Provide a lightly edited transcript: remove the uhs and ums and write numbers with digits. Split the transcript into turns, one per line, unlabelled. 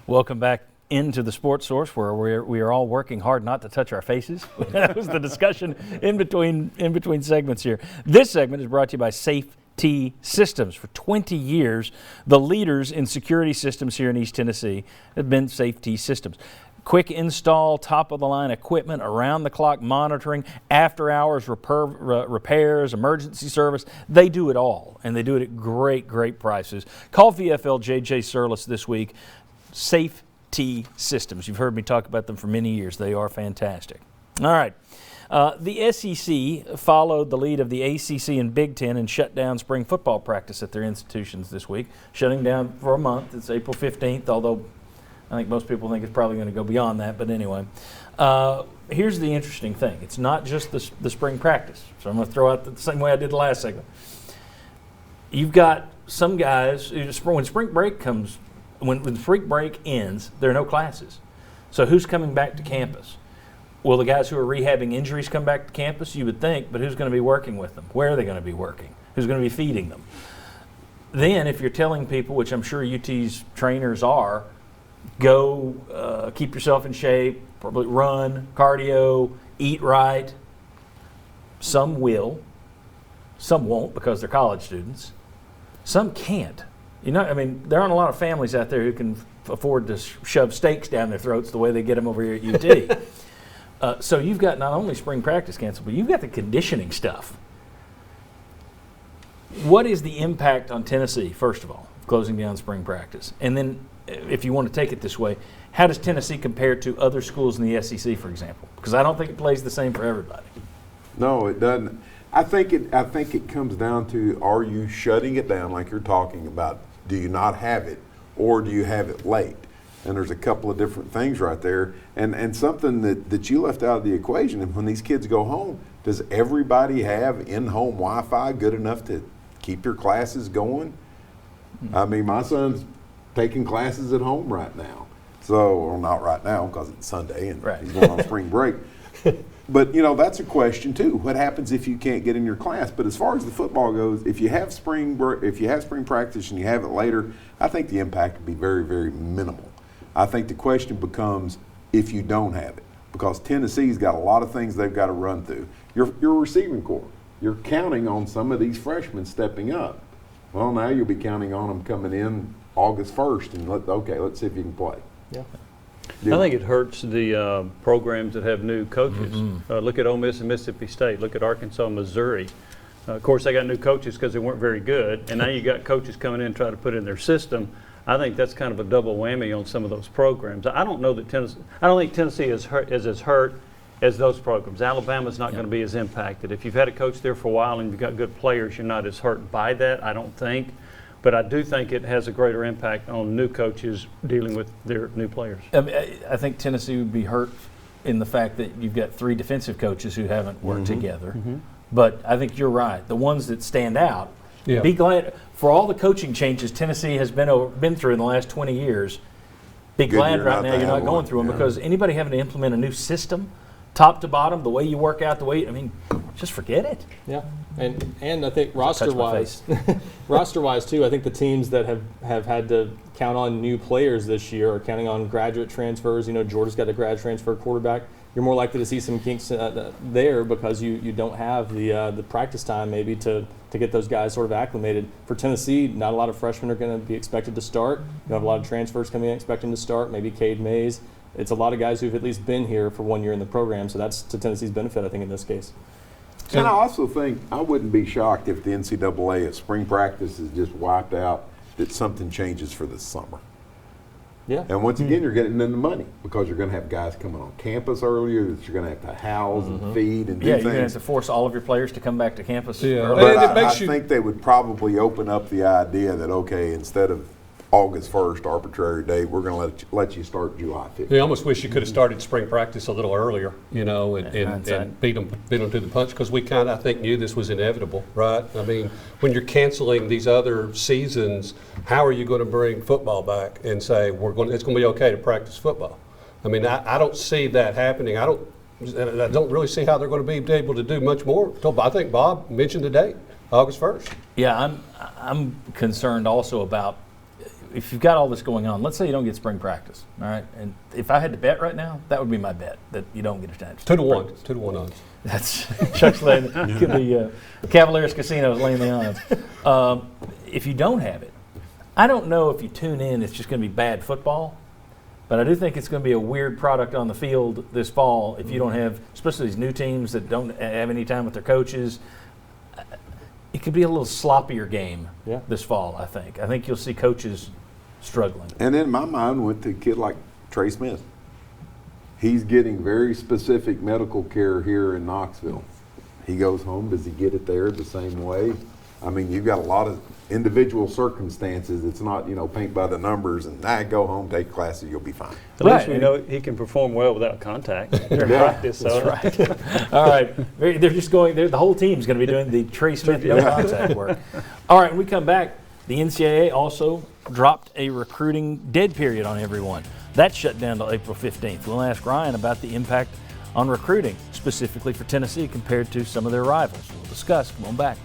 Welcome back into the Sports Source, where we are all working hard not to touch our faces. That was the discussion in between segments here. This segment is brought to you by Safety Systems. For 20 years, the leaders in security systems here in East Tennessee have been Safety Systems. Quick install, top-of-the-line equipment, around-the-clock monitoring, after-hours repairs, emergency service. They do it all, and they do it at great, great prices. Call VFL J.J. Surlis this week. Safety Systems. You've heard me talk about them for many years. They are fantastic. All right. The SEC followed the lead of the ACC and Big Ten and shut down spring football practice at their institutions this week, shutting down for a month. It's April 15th, although I think most people think it's probably going to go beyond that. But anyway, here's the interesting thing. It's not just the spring practice. So I'm going to throw out the same way I did the last segment. You've got some guys, when spring break comes, when the spring break ends, there are no classes. So who's coming back to campus? Will the guys who are rehabbing injuries come back to campus? You would think, but who's going to be working with them? Where are they going to be working? Who's going to be feeding them? Then if you're telling people, which I'm sure UT's trainers are, go keep yourself in shape, probably run, cardio, eat right. Some will. Some won't because they're college students. Some can't. You know, I mean, there aren't a lot of families out there who can afford to shove steaks down their throats the way they get them over here at UT. So you've got not only spring practice canceled, but you've got the conditioning stuff. What is the impact on Tennessee, first of all, closing down spring practice? And then, if you want to take it this way, how does Tennessee compare to other schools in the SEC, for example? Because I don't think it plays the same for everybody.
No, it doesn't. I think it comes down to, are you shutting it down like you're talking about? Do you not have it, or do you have it late? And there's a couple of different things right there. And something that you left out of the equation, and when these kids go home, does everybody have in-home Wi-Fi good enough to keep your classes going? I mean, my son's taking classes at home right now. So, well, not right now because it's Sunday and he's going on spring break. But, you know, that's a question too. What happens if you can't get in your class? But as far as the football goes, if you have spring practice and you have it later, I think the impact would be very, very minimal. I think the question becomes if you don't have it, because Tennessee's got a lot of things they've got to run through. Your receiving corps, you're counting on some of these freshmen stepping up. Well, now you'll be counting on them coming in August 1st and let's see if you can play.
Yeah. I think it hurts the programs that have new coaches. Look at Ole Miss and Mississippi State. Look at Arkansas, Missouri. Of course, they got new coaches because they weren't very good, and now you got coaches coming in and trying to put in their system. I think that's kind of a double whammy on some of those programs. I don't think Tennessee is as hurt as those programs. Alabama's not going to be as impacted. If you've had a coach there for a while and you've got good players, you're not as hurt by that, I don't think. But I do think it has a greater impact on new coaches dealing with their new players.
I think Tennessee would be hurt in the fact that you've got three defensive coaches who haven't worked together. But I think you're right. The ones that stand out, be glad for all the coaching changes Tennessee has been through in the last 20 years. Be glad right now you're not going through them, because anybody having to implement a new system, top to bottom, the way you work out, just forget it.
Yeah, and I think roster-wise too, I think the teams that have had to count on new players this year are counting on graduate transfers. You know, Georgia's got a grad transfer quarterback. You're more likely to see some kinks there because you don't have the practice time maybe to get those guys sort of acclimated. For Tennessee, not a lot of freshmen are going to be expected to start. You have a lot of transfers coming in expecting to start, maybe Cade Mays. It's a lot of guys who've at least been here for 1 year in the program, so that's to Tennessee's benefit, I think, in this case.
And I also think I wouldn't be shocked if the NCAA at spring practice is just wiped out, that something changes for this summer.
Yeah.
And once again, you're getting in the money because you're going to have guys coming on campus earlier that you're going to have to house and feed and do things.
You're going to have to force all of your players to come back to campus.
Yeah.
But I think they would probably open up the idea that, okay, instead of August 1st, arbitrary date, we're going to let you start July 5th.
I almost wish you could have started spring practice a little earlier, and beat them to the punch, because we kind of, I think, knew this was inevitable, right? I mean, when you're canceling these other seasons, how are you going to bring football back and say it's going to be okay to practice football? I mean, I don't see that happening. I don't really see how they're going to be able to do much more. I think Bob mentioned the date, August 1st.
Yeah, I'm concerned also about if you've got all this going on, let's say you don't get spring practice, all right? And if I had to bet right now, that would be my bet, that you don't get a chance.
2-1. 2-1 odds.
That's Chuck's laying the Cavaliers Casino is laying the odds. If you don't have it, I don't know if you tune in, it's just going to be bad football. But I do think it's going to be a weird product on the field this fall if you don't have, especially these new teams that don't have any time with their coaches. It could be a little sloppier game this fall, I think. I think you'll see coaches struggling.
And in my mind, with a kid like Trey Smith, he's getting very specific medical care here in Knoxville. He goes home, does he get it there the same way? I mean, you've got a lot of individual circumstances. It's not, paint by the numbers and go home, take classes, you'll be fine.
At least we know he can perform well without contact during practice. So.
That's right. All right. They're just going, the whole team's going to be doing the Trey Smith no contact work. All right, when we come back, the NCAA also dropped a recruiting dead period on everyone. That shut down till April 15th. We'll ask Ryan about the impact on recruiting, specifically for Tennessee compared to some of their rivals. We'll discuss. Come on back.